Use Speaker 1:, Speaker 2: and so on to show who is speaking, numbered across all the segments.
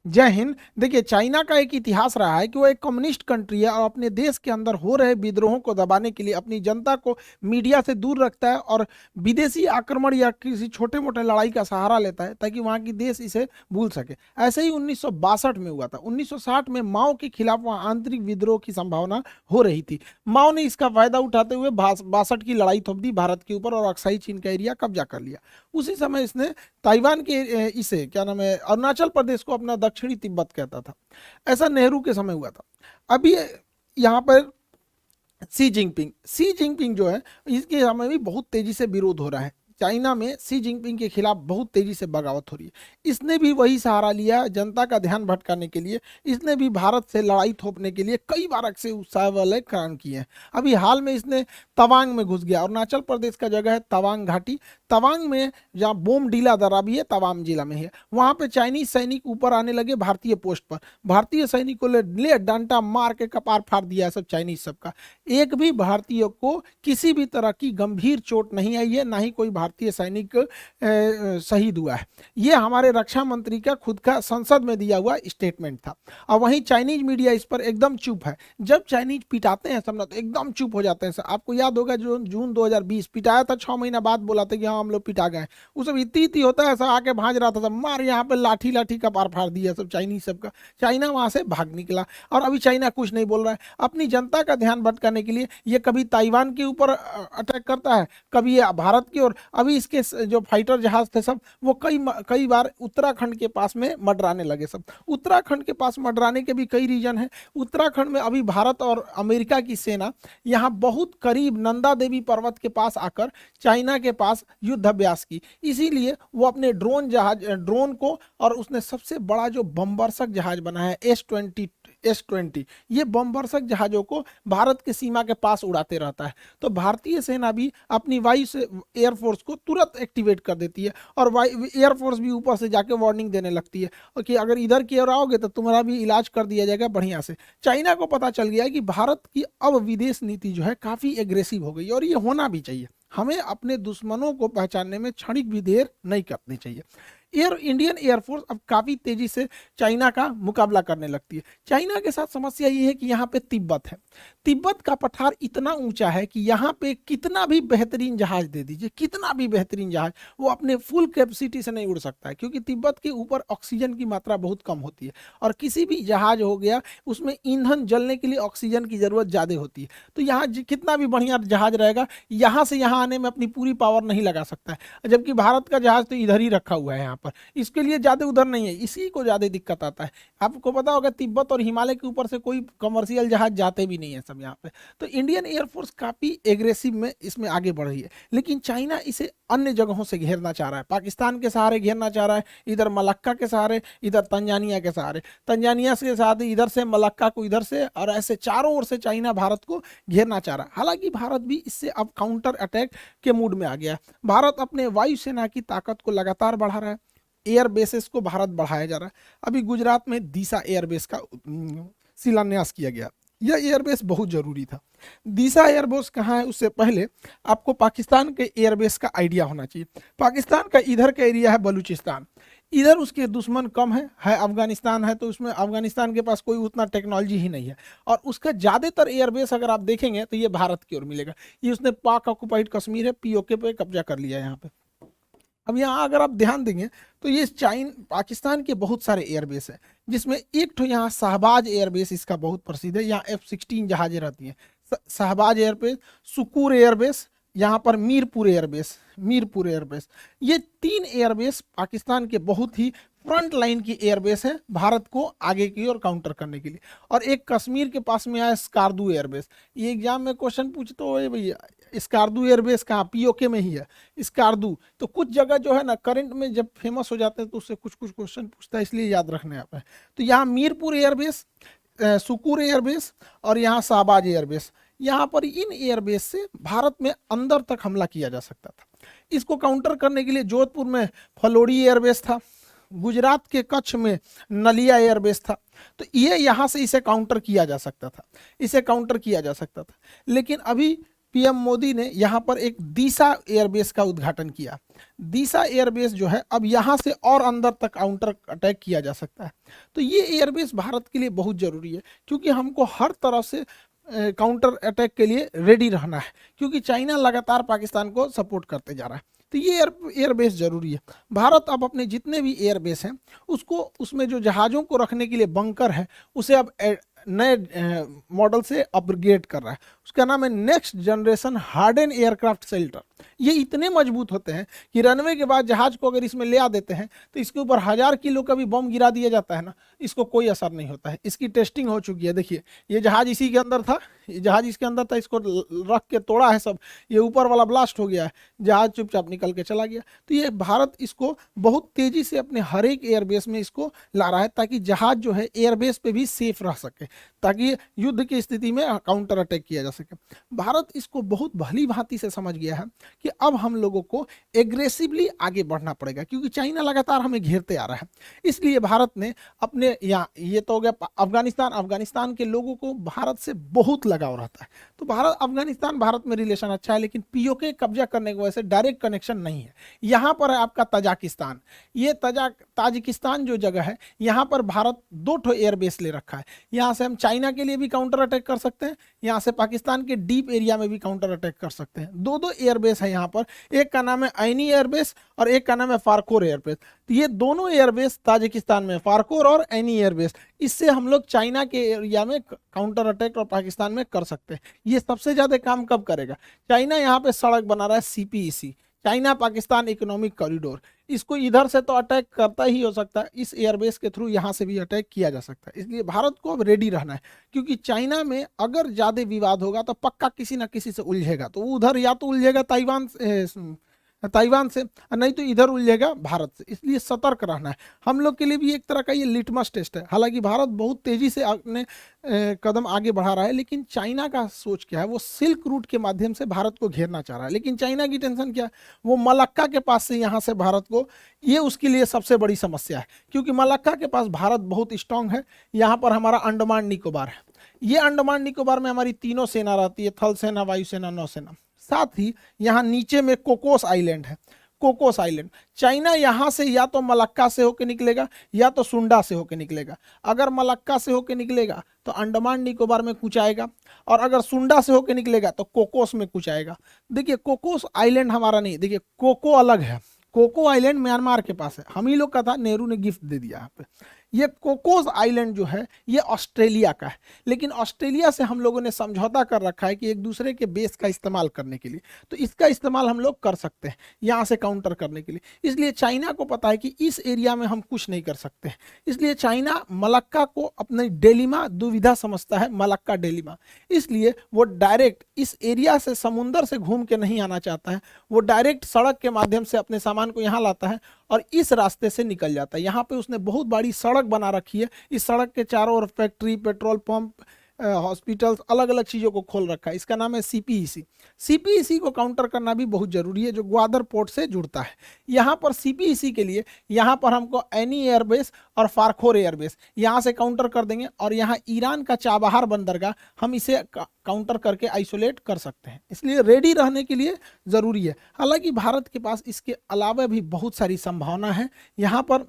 Speaker 1: जय हिंद। देखिए, चाइना का एक इतिहास रहा है कि वो एक कम्युनिस्ट कंट्री है और अपने देश के अंदर हो रहे विद्रोहों को दबाने के लिए अपनी जनता को मीडिया से दूर रखता है और विदेशी आक्रमण या किसी छोटे मोटे लड़ाई का सहारा लेता है ताकि वहाँ की देश इसे भूल सके। ऐसे ही 1962 में हुआ था। 1960 में माओ के खिलाफ वहाँ आंतरिक विद्रोह की संभावना हो रही थी। माओ ने इसका फायदा उठाते हुए 62 की लड़ाई थोप दी भारत के ऊपर और अक्साई चीन का एरिया कब्जा कर लिया। उसी समय इसने ताइवान के इसे क्या नाम है, अरुणाचल प्रदेश को अपना दक्षिणी तिब्बत कहता था। ऐसा नेहरू के समय हुआ था। अभी यहाँ पर सी जिनपिंग जो है, इसके समय भी बहुत तेजी से विरोध हो रहा है। चाइना में सी जिनपिंग के खिलाफ बहुत तेजी से बगावत हो रही है। इसने भी वही सहारा लिया जनता का ध्यान भटकाने के लिए। इसने भी भारत से लड़ाई थोपने के लिए कई बार अक्सर उत्साह वाले काम किए हैं। अभी हाल में इसने तवांग में घुस गया। अरुणाचल प्रदेश का जगह है तवांग घाटी। तवांग में जहाँ बोमडीला दर्रा भी है, तवांग जिला में है, वहां पे चाइनीज सैनिक ऊपर आने लगे भारतीय पोस्ट पर। भारतीय सैनिकों ने ले डंडा मार के कपार फाड़ दिया है सब चाइनीज सबका। एक भी भारतीय को किसी भी तरह की गंभीर चोट नहीं आई है, ना ही कोई भारतीय सैनिक शहीद हुआ है। ये हमारे रक्षा मंत्री का खुद का संसद में दिया हुआ स्टेटमेंट था। और वहीं चाइनीज मीडिया इस पर एकदम चुप है। जब चाइनीज पिटाते हैं सब ना तो एकदम चुप हो जाते हैं। आपको याद होगा जो जून 2020 पिटाया था, 6 महीना बाद बोला था कि हाँ हम लोग पिटा गए। वो सब इतनी होता है, सब आके भाज रहा था, सब मार यहाँ पे लाठी लाठी का पार फाड़ दिया सब चाइनीज सबका। चाइना वहां से भाग निकला और अभी चाइना कुछ नहीं बोल रहा है। अपनी जनता का ध्यान भटकाने के लिए ये कभी ताइवान के ऊपर अटैक करता है, कभी ये भारत की ओर। अभी इसके जो फाइटर जहाज थे सब वो कई बार उत्तराखंड के पास में मडराने लगे सब। उत्तराखंड के पास मडराने के भी कई रीजन है। उत्तराखंड में अभी भारत और अमेरिका की सेना यहाँ बहुत करीब नंदा देवी पर्वत के पास आकर चाइना के पास युद्ध अभ्यास की। इसीलिए वो अपने ड्रोन को, और उसने सबसे बड़ा जो बमवर्षक जहाज बना है S-20 ये बमवर्षक जहाजों को भारत के सीमा के पास उड़ाते रहता है। तो भारतीय सेना भी अपनी वायु से एयरफोर्स को तुरंत एक्टिवेट कर देती है और एयरफोर्स भी ऊपर से जाके वार्निंग देने लगती है कि अगर इधर की ओर आओगे तो तुम्हारा भी इलाज कर दिया जाएगा बढ़िया से। चाइना को पता चल गया है कि भारत की अब विदेश नीति जो है काफी एग्रेसिव हो गई और ये होना भी चाहिए। हमें अपने दुश्मनों को पहचानने में क्षणिक भी देर नहीं करनी चाहिए। इंडियन एयरफोर्स अब काफी तेजी से चाइना का मुकाबला करने लगती है। चाइना के साथ समस्या ये है कि यहाँ पे तिब्बत है। तिब्बत का पठार इतना ऊंचा है कि यहाँ पे कितना भी बेहतरीन जहाज दे दीजिए, कितना भी बेहतरीन जहाज, वो अपने फुल कैपेसिटी से नहीं उड़ सकता है क्योंकि तिब्बत के ऊपर ऑक्सीजन की मात्रा बहुत कम होती है और किसी भी जहाज हो गया उसमें ईंधन जलने के लिए ऑक्सीजन की जरूरत ज्यादा होती है। तो यहाँ कितना भी बढ़िया जहाज रहेगा, यहाँ से यहाँ आने में अपनी पूरी पावर नहीं लगा सकता है। जबकि भारत का जहाज तो इधर ही रखा हुआ है, यहाँ पर इसके लिए ज्यादा उधर नहीं है, इसी को ज्यादा दिक्कत आता है। आपको पता होगा तिब्बत और हिमालय के ऊपर से कोई कमर्शियल जहाज जाते भी नहीं है सब यहाँ पे। तो इंडियन एयरफोर्स काफी एग्रेसिव में इसमें आगे बढ़ रही है। लेकिन चाइना इसे अन्य जगहों से घेरना चाह रहा है। पाकिस्तान के सहारे घेरना चाह रहा है, इधर मलक्का के सहारे, इधर तंजानिया के सहारे, तंजानिया के साथ इधर से मलक्का को इधर से, और ऐसे चारों ओर से चाइना भारत को घेरना चाह रहा है। हालांकि भारत भी इससे अब काउंटर अटैक के मूड में आ गया है। भारत अपने वायुसेना की ताकत को लगातार बढ़ा रहा है। एयर बेसेस को भारत बढ़ाया जा रहा है। अभी गुजरात में दीसा एयरबेस का शिलान्यास किया गया। यह एयरबेस बहुत जरूरी था। दीसा एयरबेस कहाँ है उससे पहले आपको पाकिस्तान के एयरबेस का आइडिया होना चाहिए। पाकिस्तान का इधर का एरिया है बलूचिस्तान, इधर उसके दुश्मन कम है अफगानिस्तान है, तो उसमें अफगानिस्तान के पास कोई उतना टेक्नोलॉजी ही नहीं है। और उसका ज्यादातर एयरबेस अगर आप देखेंगे तो ये भारत की ओर मिलेगा। ये उसने पाक ऑक्युपाइड कश्मीर है, पीओके पे कब्जा कर लिया है यहाँ पे। अब यहाँ अगर आप ध्यान देंगे तो ये पाकिस्तान के बहुत सारे एयरबेस है, जिसमें एक तो यहाँ शहबाज एयरबेस इसका बहुत प्रसिद्ध है। यहाँ F-16 जहाजें रहती हैं। शहबाज एयरबेस, सुकूर एयरबेस, यहाँ पर मीरपुर एयरबेस, ये 3 एयरबेस पाकिस्तान के बहुत ही फ्रंट लाइन की एयरबेस है भारत को आगे की ओर काउंटर करने के लिए। और एक कश्मीर के पास में आया स्कार्दू एयरबेस। ये एग्जाम में क्वेश्चन पूछते हो भैया स्कार्दू एयरबेस कहाँ, पीओके में ही है स्कार्दू। तो कुछ जगह जो है ना करंट में जब फेमस हो जाते हैं तो उससे कुछ क्वेश्चन पूछता है, इसलिए याद रखने आप है। तो यहाँ मीरपुर एयरबेस, सुकूर एयरबेस और यहाँ शहबाज एयरबेस, यहाँ पर इन एयरबेस से भारत में अंदर तक हमला किया जा सकता था। इसको काउंटर करने के लिए जोधपुर में फलोड़ी एयरबेस था, गुजरात के कच्छ में नलिया एयरबेस था। तो ये यहाँ से इसे काउंटर किया जा सकता था, लेकिन अभी पीएम मोदी ने यहाँ पर एक दीसा एयरबेस का उद्घाटन किया। दीसा एयरबेस जो है अब यहाँ से और अंदर तक काउंटर अटैक किया जा सकता है। तो ये एयरबेस भारत के लिए बहुत जरूरी है, क्योंकि हमको हर तरह से काउंटर अटैक के लिए रेडी रहना है, क्योंकि चाइना लगातार पाकिस्तान को सपोर्ट करते जा रहा है। तो ये एयरबेस जरूरी है। भारत अब अपने जितने भी एयरबेस हैं उसको, उसमें जो जहाज़ों को रखने के लिए बंकर है उसे अब नए मॉडल से अपग्रेड कर रहा है। उसका नाम है next generation harden aircraft shelter. ये इतने मजबूत होते हैं कि रनवे के बाद जहाज को अगर इसमें ले आ देते हैं तो इसके ऊपर 1000 किलो का भी बम गिरा दिया जाता है ना, इसको कोई असर नहीं होता है। इसकी टेस्टिंग हो चुकी है। देखिए ये जहाज इसी के अंदर था, ये जहाज इसके अंदर था, इसको रख के तोड़ा है सब, ये ऊपर वाला ब्लास्ट हो गया है, जहाज चुपचाप निकल के चला गया। तो ये भारत इसको बहुत तेजी से अपने हर एक एयरबेस में इसको ला रहा है, ताकि जहाज जो है एयरबेस पे भी सेफ रह सके, ताकि युद्ध की स्थिति में काउंटर अटैक किया जा सके। भारत इसको बहुत भली भांति से समझ गया है कि अब हम लोगों को एग्रेसिवली आगे बढ़ना पड़ेगा, क्योंकि चाइना लगातार हमें घेरते आ रहा है। इसलिए भारत ने अपने यहाँ, ये तो हो गया अफगानिस्तान के लोगों को भारत से बहुत लगाव रहता है। तो भारत अफगानिस्तान भारत में रिलेशन अच्छा है, लेकिन पीओके कब्जा करने की वजह से डायरेक्ट कनेक्शन नहीं है। यहाँ पर है आपका तजाकिस्तान। ये ताजिकिस्तान जो जगह है, यहाँ पर भारत 2 ठो एयरबेस ले रखा है। यहाँ से हम चाइना के लिए भी काउंटर अटैक कर सकते हैं, यहाँ से पाकिस्तान के डीप एरिया में भी काउंटर अटैक कर सकते हैं। 2 एयरबेस है यहाँ पर, एक का नाम है ऐनी एयरबेस और एक का नाम है फारकोर एयरबेस। तो ये दोनों एयरबेस ताजिकिस्तान में, फारकोर और ऐनी एयरबेस, इससे हम लोग चाइना के एरिया में काउंटर अटैक और पाकिस्तान में कर सकते हैं। ये सबसे ज्यादा काम कब करेगा? चाइना यहाँ पे सड़क बना रहा है CPEC, China Pakistan economic corridor. इसको इधर से तो अटैक करता ही हो सकता है, इस एयरबेस के थ्रू यहाँ से भी अटैक किया जा सकता है। इसलिए भारत को अब रेडी रहना है, क्योंकि चाइना में अगर ज़्यादा विवाद होगा तो पक्का किसी ना किसी से उलझेगा। तो उधर या तो उलझेगा ताइवान से, और नहीं तो इधर उलझेगा भारत से। इसलिए सतर्क रहना है। हम लोग के लिए भी एक तरह का ये लिटमस टेस्ट है। हालांकि भारत बहुत तेजी से अपने कदम आगे बढ़ा रहा है, लेकिन चाइना का सोच क्या है, वो सिल्क रूट के माध्यम से भारत को घेरना चाह रहा है। लेकिन चाइना की टेंशन क्या है, वो मलक्का के पास से यहाँ से भारत को, ये उसके लिए सबसे बड़ी समस्या है, क्योंकि मलक्का के पास भारत बहुत स्ट्रांग है। यहाँ पर हमारा अंडमान निकोबार है, ये अंडमान निकोबार में हमारी तीनों सेना रहती है, थल सेना, वायुसेना, नौसेना। साथ ही यहाँ नीचे में कोकोस आइलैंड है, कोकोस आइलैंड। चाइना यहाँ से या तो मलक्का से होकर निकलेगा या तो सुंडा से होकर निकलेगा। अगर मलक्का से होकर निकलेगा तो अंडमान निकोबार में कुछ आएगा, और अगर सुंडा से होकर निकलेगा तो कोकोस में कुछ आएगा। देखिए कोकोस आइलैंड हमारा नहीं, देखिए कोको अलग है। कोको आइलैंड म्यांमार के पास है, हम ही लोग का था, नेहरू ने गिफ्ट दे दिया यहाँ पे। ये कोकोस आइलैंड जो है ये ऑस्ट्रेलिया का है, लेकिन ऑस्ट्रेलिया से हम लोगों ने समझौता कर रखा है कि एक दूसरे के बेस का इस्तेमाल करने के लिए, तो इसका इस्तेमाल हम लोग कर सकते हैं यहाँ से काउंटर करने के लिए। इसलिए चाइना को पता है कि इस एरिया में हम कुछ नहीं कर सकते हैं, इसलिए चाइना मलक्का को अपने डेलिमा दुविधा समझता है, मलक्का डेलिमा। इसलिए वो डायरेक्ट इस एरिया से, समुंदर से घूम के नहीं आना चाहता है, वो डायरेक्ट सड़क के माध्यम से अपने सामान को यहाँ लाता है और इस रास्ते से निकल जाता है। यहाँ पे उसने बहुत बड़ी सड़क बना रखी है, इस सड़क के चारों ओर फैक्ट्री, पेट्रोल पंप, हॉस्पिटल्स, अलग अलग चीज़ों को खोल रखा है। इसका नाम है सीपीईसी। सीपीईसी को काउंटर करना भी बहुत जरूरी है, जो ग्वादर पोर्ट से जुड़ता है। यहाँ पर सीपीईसी के लिए यहाँ पर हमको ऐनी एयरबेस और फारखोर एयरबेस यहाँ से काउंटर कर देंगे, और यहाँ ईरान का चाबहार बंदरगाह हम इसे काउंटर करके आइसोलेट कर सकते हैं। इसलिए रेडी रहने के लिए ज़रूरी है। हालांकि भारत के पास इसके अलावा भी बहुत सारी संभावना है। यहाँ पर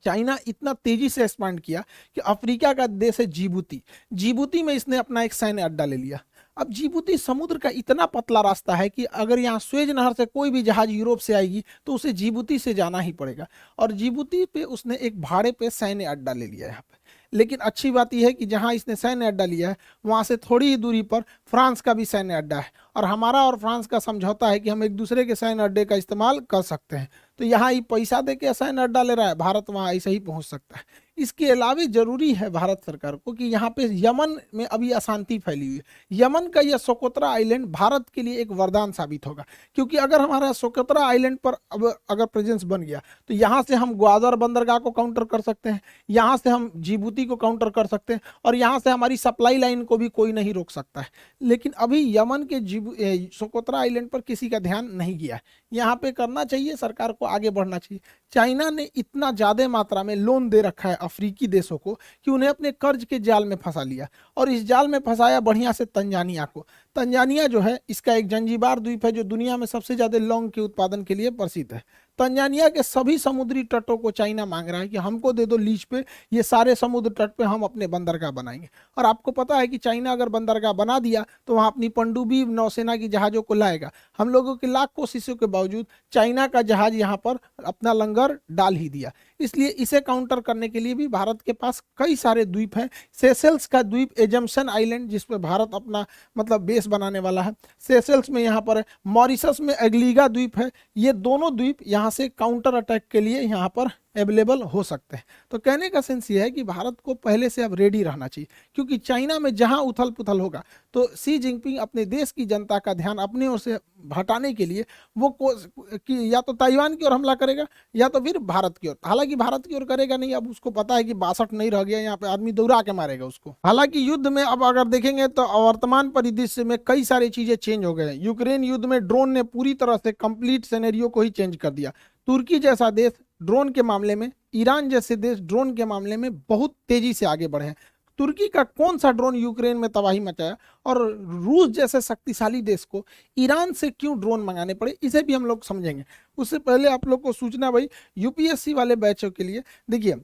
Speaker 1: चाइना इतना तेजी से एक्सपांड किया कि अफ्रीका का देश है जिबूती में इसने अपना एक सैन्य अड्डा ले लिया। अब जिबूती समुद्र का इतना पतला रास्ता है कि अगर यहाँ स्वेज नहर से कोई भी जहाज यूरोप से आएगी तो उसे जिबूती से जाना ही पड़ेगा, और जिबूती पे उसने एक भाड़े पे सैन्य अड्डा ले लिया यहाँ पे। लेकिन अच्छी बात यह है कि जहाँ इसने सैन्य अड्डा लिया है वहाँ से थोड़ी ही दूरी पर फ्रांस का भी सैन्य अड्डा है, और हमारा और फ्रांस का समझौता है कि हम एक दूसरे के सैन्य अड्डे का इस्तेमाल कर सकते हैं। तो यहाँ ये पैसा दे के सैन्य अड्डा ले रहा है, भारत वहाँ ऐसे ही पहुँच सकता है। इसके अलावा जरूरी है भारत सरकार को कि यहाँ पे यमन में अभी अशांति फैली हुई है। यमन का यह सोकोत्रा आइलैंड भारत के लिए एक वरदान साबित होगा, क्योंकि अगर हमारा सोकोत्रा आइलैंड पर अब अगर प्रेजेंस बन गया तो यहाँ से हम ग्वादर बंदरगाह को काउंटर कर सकते हैं, यहाँ से हम जिबूती को काउंटर कर सकते हैं, और यहाँ से हमारी सप्लाई लाइन को भी कोई नहीं रोक सकता है। लेकिन अभी यमन के सोकोत्रा आइलैंड पर किसी का ध्यान नहीं गया है। यहाँ पे करना चाहिए, सरकार को आगे बढ़ना चाहिए। चाइना ने इतना ज़्यादा मात्रा में लोन दे रखा है अफ्रीकी देशों को कि उन्हें अपने कर्ज के जाल में फंसा लिया, और इस जाल में फंसाया बढ़िया से तंजानिया को। तंजानिया जो है, इसका एक जंजीबार द्वीप है जो दुनिया में सबसे ज़्यादा लौंग के उत्पादन के लिए प्रसिद्ध है। तंजानिया के सभी समुद्री तटों को चाइना मांग रहा है कि हमको दे दो लीज पे, ये सारे समुद्र तट पे हम अपने बंदरगाह बनाएंगे। और आपको पता है कि चाइना अगर बंदरगाह बना दिया तो वहाँ अपनी पनडुब्बी नौसेना की जहाज़ों को लाएगा। हम लोगों की लाख कोशिशों के बावजूद चाइना का जहाज यहाँ पर अपना लंगर डाल ही दिया। इसलिए इसे काउंटर करने के लिए भी भारत के पास कई सारे द्वीप हैं। सेशेल्स का द्वीप एजम्पशन आइलैंड, जिस पर भारत अपना मतलब बेस बनाने वाला है, सेशेल्स में यहाँ पर है। मॉरिशस में एग्लीगा द्वीप है। ये दोनों द्वीप यहाँ से काउंटर अटैक के लिए यहाँ पर अवेलेबल हो सकते हैं। तो कहने का सेंस ये है कि भारत को पहले से अब रेडी रहना चाहिए, क्योंकि चाइना में जहां उथल पुथल होगा तो सी जिनपिंग अपने देश की जनता का ध्यान अपने ओर से हटाने के लिए वो कि या तो ताइवान की ओर हमला करेगा या तो फिर भारत की ओर। हालांकि भारत की ओर करेगा नहीं, अब उसको पता है कि 62 नहीं रह गया, यहाँ पे आदमी दौड़ा के मारेगा उसको। हालांकि युद्ध में अब अगर देखेंगे तो वर्तमान परिदृश्य में कई सारी चीजें चेंज हो गए हैं। यूक्रेन युद्ध में ड्रोन ने पूरी तरह से कंप्लीट सिनेरियो को ही चेंज कर दिया। तुर्की जैसा देश ड्रोन के मामले में, ईरान जैसे देश ड्रोन के मामले में बहुत तेजी से आगे बढ़े हैं। तुर्की का कौन सा ड्रोन यूक्रेन में तबाही मचाया, और रूस जैसे शक्तिशाली देश को ईरान से क्यों ड्रोन मंगाने पड़े, इसे भी हम लोग समझेंगे। उससे पहले आप लोग को सूचना भाई, यूपीएससी वाले बैचों के लिए देखिए,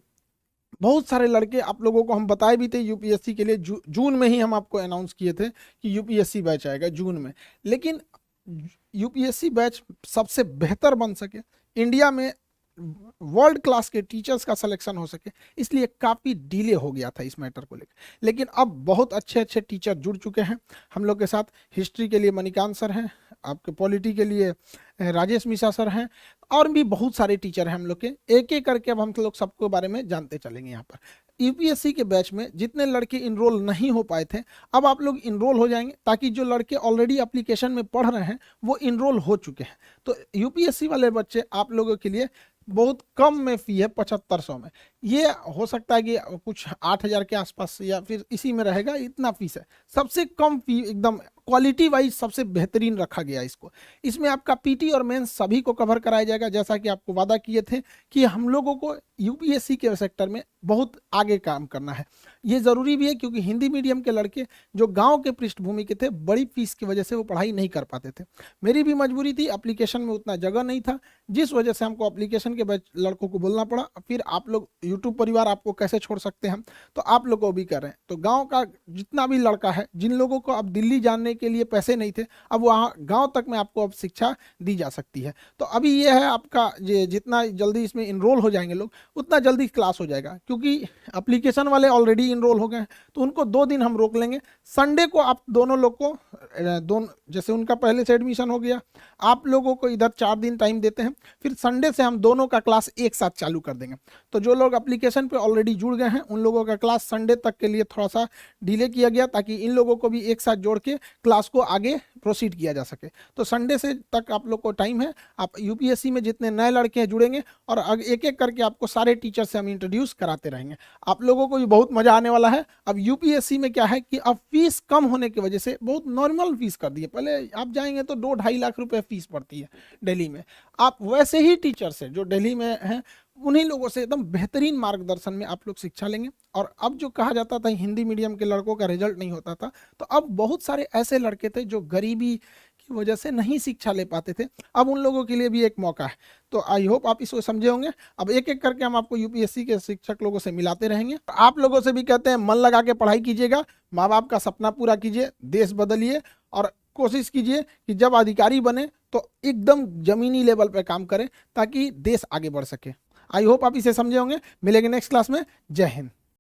Speaker 1: बहुत सारे लड़के आप लोगों को हम बताए भी थे यूपीएससी के लिए। जून में ही हम आपको अनाउंस किए थे कि यूपीएससी बैच आएगा जून में, लेकिन यूपीएससी बैच सबसे बेहतर बन सके, इंडिया में वर्ल्ड क्लास के टीचर्स का सिलेक्शन हो सके, इसलिए काफ़ी डिले हो गया था इस मैटर को लेकर। लेकिन अब बहुत अच्छे अच्छे टीचर जुड़ चुके हैं हम लोग के साथ। हिस्ट्री के लिए मणिकांत सर हैं, आपके पॉलिटी के लिए राजेश मिश्रा सर हैं, और भी बहुत सारे टीचर हैं हम लोग के। एक एक करके अब हम लोग सबके बारे में जानते चलेंगे। यहाँ पर यूपीएससी के बैच में जितने लड़के इनरोल नहीं हो पाए थे, अब आप लोग इनरोल हो जाएंगे, ताकि जो लड़के ऑलरेडी एप्लीकेशन में पढ़ रहे हैं वो इनरोल हो चुके हैं। तो यूपीएससी वाले बच्चे आप लोगों के लिए बहुत कम में फी है, 7500 में। ये हो सकता है कि कुछ 8000 के आसपास या फिर इसी में रहेगा, इतना फीस है। सबसे कम फी, एकदम क्वालिटी वाइज सबसे बेहतरीन रखा गया इसको। इसमें आपका पीटी और मेंस सभी को कवर कराया जाएगा, जैसा कि आपको वादा किए थे कि हम लोगों को यूपीएससी के सेक्टर में बहुत आगे काम करना है। ये ज़रूरी भी है, क्योंकि हिंदी मीडियम के लड़के जो गांव के पृष्ठभूमि के थे, बड़ी फीस की वजह से वो पढ़ाई नहीं कर पाते थे। मेरी भी मजबूरी थी, एप्लीकेशन में उतना जगह नहीं था, जिस वजह से हमको एप्लीकेशन के लड़कों को बोलना पड़ा। फिर आप लोग यूट्यूब परिवार आपको कैसे छोड़ सकते हैं, तो आप लोग को भी कर रहे हैं। तो गाँव का जितना भी लड़का है, जिन लोगों को अब दिल्ली जाने के लिए पैसे नहीं थे, अब वहाँ गाँव तक में आपको अब शिक्षा दी जा सकती है। तो अभी ये है आपका, जितना जल्दी इसमें इनरोल हो जाएंगे लोग, उतना जल्दी क्लास हो जाएगा। क्योंकि एप्लीकेशन वाले ऑलरेडी इनरोल हो गए हैं, तो उनको 2 दिन हम रोक लेंगे। संडे को आप दोनों लोग को जैसे उनका पहले से एडमिशन हो गया, आप लोगों को इधर 4 दिन टाइम देते हैं, फिर संडे से हम दोनों का क्लास एक साथ चालू कर देंगे। तो जो लोग एप्लीकेशन पे ऑलरेडी जुड़ गए हैं, उन लोगों का क्लास संडे तक के लिए थोड़ा सा डिले किया गया, ताकि इन लोगों को भी एक साथ जोड़ के क्लास को आगे प्रोसीड किया जा सके। तो संडे से तक आप लोग को टाइम है। आप यूपीएससी में जितने नए लड़के हैं जुड़ेंगे, और एक एक करके आपको सारे टीचर से हम इंट्रोड्यूस कराते रहेंगे। आप लोगों को भी बहुत मजा आने वाला है। अब यूपीएससी में क्या है कि अब फीस कम होने की वजह से बहुत नॉर्मल फीस कर दी है। पहले आप जाएंगे तो 2-2.5 लाख रुपए फीस पड़ती है दिल्ली में। आप वैसे ही टीचर से जो दिल्ली में हैं, उन्हीं लोगों से एकदम बेहतरीन मार्गदर्शन में आप लोग शिक्षा लेंगे। और अब जो कहा जाता था हिंदी मीडियम के लड़कों का रिजल्ट नहीं होता था, तो अब बहुत सारे ऐसे लड़के थे जो गरीबी की वजह से नहीं शिक्षा ले पाते थे, अब उन लोगों के लिए भी एक मौका है। तो आई होप आप इसको समझे होंगे। अब एक एक करके हम आपको यूपीएससी के शिक्षक लोगों से मिलाते रहेंगे। आप लोगों से भी कहते हैं, मन लगा के पढ़ाई कीजिएगा, माँ बाप का सपना पूरा कीजिए, देश बदलिए, और कोशिश कीजिए कि जब अधिकारी बने तो एकदम जमीनी लेवल पे काम करें, ताकि देश आगे बढ़ सके। आई होप आप इसे समझे होंगे। मिलेंगे नेक्स्ट क्लास में। जय हिंद।